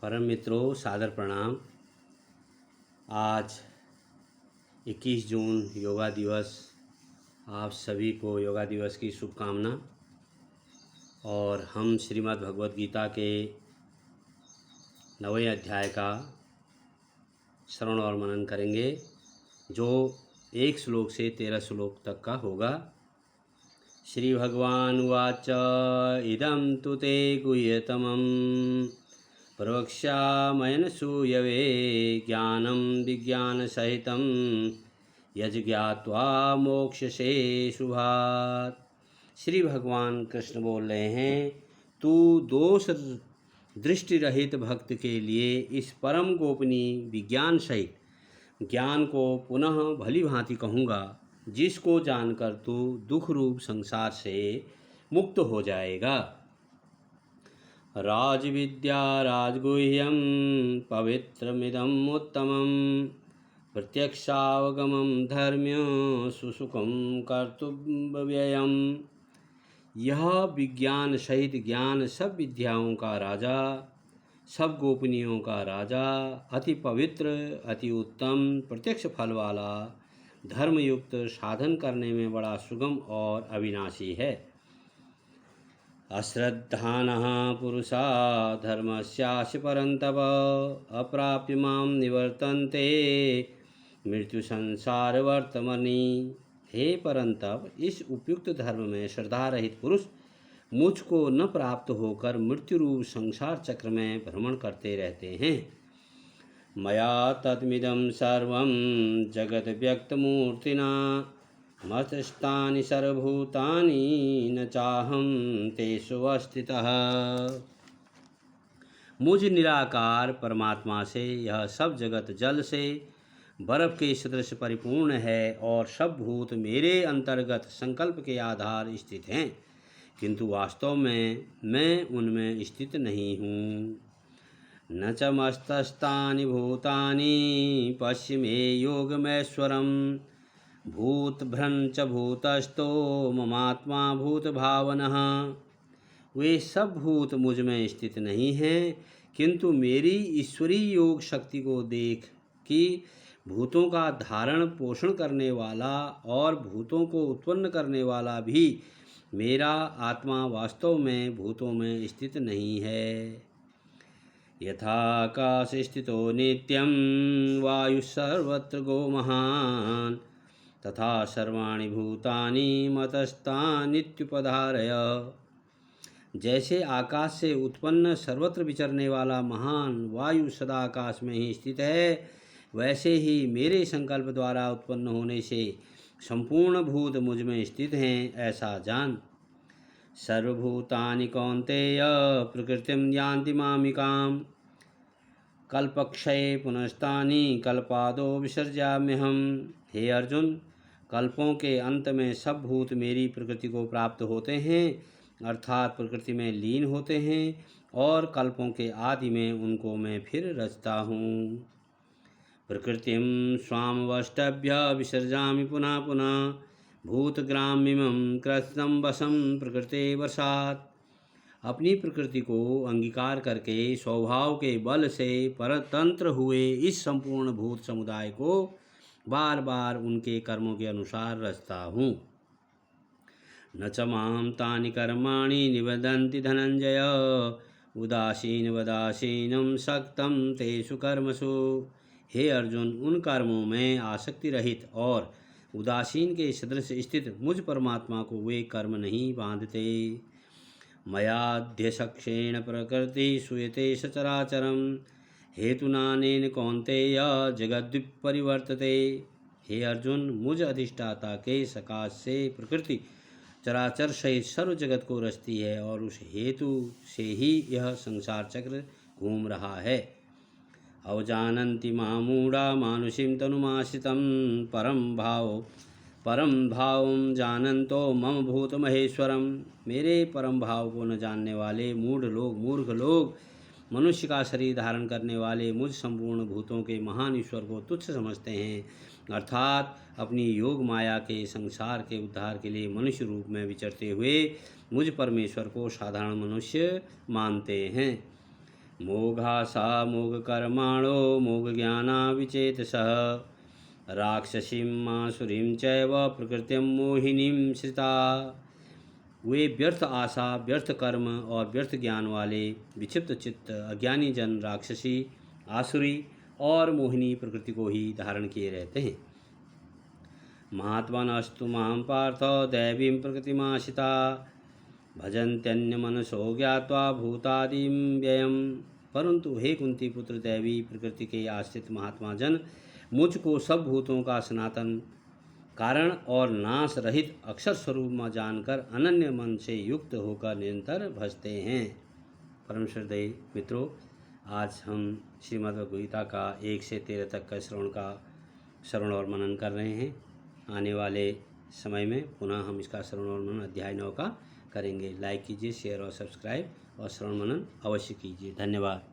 परम मित्रों, सादर प्रणाम। आज 21 जून योगा दिवस। आप सभी को योगा दिवस की शुभकामना। और हम श्रीमद् भगवद गीता के 9वें अध्याय का श्रवण और मनन करेंगे, जो 1 श्लोक से 13 श्लोक तक का होगा। श्री भगवान उवाच इदं तु ते गुह्यतमम् प्रवक्ष्यामयन सूयवे ज्ञानं विज्ञानसहितं यज्ञात्वा मोक्षसे शुभात्। श्री भगवान कृष्ण बोल रहे हैं, तू दोष दृष्टि रहित भक्त के लिए इस परम गोपनीय विज्ञान सहित ज्ञान को पुनः भली भांति कहूँगा, जिसको जानकर तू दुख रूप संसार से मुक्त हो जाएगा। राजविद्या राजगुह्यं पवित्रमिदम् उत्तमं प्रत्यक्षावगमं धर्म्य सुसुखं कर्तव्ययम्। यह विज्ञान सहित ज्ञान सब विद्याओं का राजा, सब गोपनीयों का राजा, अति पवित्र, अति उत्तम, प्रत्यक्ष फल वाला, धर्मयुक्त, साधन करने में बड़ा सुगम और अविनाशी है। अश्रद्धानः पुरुषा धर्मस्यास्य परन्तप अप्राप्य मां निवर्तन्ते मृत्यु संसार वर्तमनि। हे परंतप, इस उपयुक्त धर्म में श्रद्धा रहित पुरुष मुझको न प्राप्त होकर मृत्यु रूप संसार चक्र में भ्रमण करते रहते हैं। मया तत्मिदं सर्वं जगत् व्यक्तमूर्तिना मतस्थानि सर्वभूतानि न चाहं तेषु अवस्थितः। मुझ निराकार परमात्मा से यह सब जगत जल से बर्फ के सदृश परिपूर्ण है, और सब भूत मेरे अंतर्गत संकल्प के आधार स्थित हैं, किंतु वास्तव में मैं उनमें स्थित नहीं हूँ। न च मस्तस्तानि भूतानि पश्य मे योगमैश्वरम् भूतभ्रंच भूतस्थो ममात्मा भूत भावनः। वे सब भूत मुझ में स्थित नहीं हैं, किंतु मेरी ईश्वरीय योग शक्ति को देख कि भूतों का धारण पोषण करने वाला और भूतों को उत्पन्न करने वाला भी मेरा आत्मा वास्तव में भूतों में स्थित नहीं है। यथाकाश स्थितो नित्यं वायु सर्वत्र गो महान् तथा सर्वाणि भूतानि मतस्तानित्युपधारय। जैसे आकाश से उत्पन्न सर्वत्र विचरने वाला महान वायु सदा आकाश में ही स्थित है, वैसे ही मेरे संकल्प द्वारा उत्पन्न होने से संपूर्ण भूत मुझ में स्थित हैं, ऐसा जान। सर्वभूतानि कौन्तेय प्रकृतिं यान्ति मामिकाम् कल्पक्षये पुनस्तानि कल्पादो विसर्जाम्यहम्। हे अर्जुन, कल्पों के अंत में सब भूत मेरी प्रकृति को प्राप्त होते हैं, अर्थात प्रकृति में लीन होते हैं, और कल्पों के आदि में उनको मैं फिर रचता हूँ। प्रकृतिं स्वामवष्टभ्य विसर्जामि पुनः पुनः भूतग्राम्यं कृत्स्नं वशं प्रकृते वशात्। अपनी प्रकृति को अंगीकार करके स्वभाव के बल से परतंत्र हुए इस संपूर्ण भूत समुदाय को बार बार उनके कर्मों के अनुसार रचता हूँ। न च मां तानि कर्माणि निबधन्ति धनंजय उदासीनवदासीनं सक्तं तेषु कर्मसु। हे अर्जुन, उन कर्मों में आसक्ति रहित और उदासीन के सदृश स्थित मुझ परमात्मा को वे कर्म नहीं बांधते। मयाध्यशक्षेण प्रकृति सूयते सचराचरं हेतुनानेन कौन्तेय जगद्विपरिवर्तते। हे अर्जुन, मुझ अधिष्ठाता के सकाश से प्रकृति चराचर सहित सर्व जगत को रचती है, और उस हेतु से ही यह संसार चक्र घूम रहा है। अवजानन्ति मामूढ़ा मानुषीं तनुमाश्रितं परम भावं जानन्तो मम भूत महेश्वरम। मेरे परम भाव को न जानने वाले मूर्ख लोग मनुष्य का शरीर धारण करने वाले मुझ संपूर्ण भूतों के महान ईश्वर को तुच्छ समझते हैं, अर्थात अपनी योग माया के संसार के उद्धार के लिए मनुष्य रूप में विचरते हुए मुझ परमेश्वर को साधारण मनुष्य मानते हैं। मोघासा मोघकर्माणो मोघज्ञानाविचेतसः राक्षसीं मासुरीं चैव प्रकृतिं मोहिनीं श्रिता। वे व्यर्थ आशा, व्यर्थ कर्म और व्यर्थ ज्ञान वाले विक्षिप्त चित्त अज्ञानी जन राक्षसी, आसुरी और मोहिनी प्रकृति को ही धारण किए रहते हैं। महात्मनस्तु मां पार्थ दैवीं प्रकृतिमाश्रिता भजन्त्यन्यमनसो ज्ञात्वा भूतादिं व्ययम्। परंतु हे कुंती पुत्र, दैवी प्रकृति के आश्रित महात्मा जन मुझको सब भूतों का सनातन कारण और नाश रहित अक्षर स्वरूप में जानकर अनन्य मन से युक्त होकर निरंतर भजते हैं। परम श्रद्धेय मित्रों, आज हम श्रीमद्भगवद्गीता का 1 से 13 तक का श्रवण और मनन कर रहे हैं। आने वाले समय में पुनः हम इसका श्रवण और मनन अध्याय 9 का करेंगे। लाइक कीजिए, शेयर और सब्सक्राइब और श्रवण मनन अवश्य कीजिए। धन्यवाद।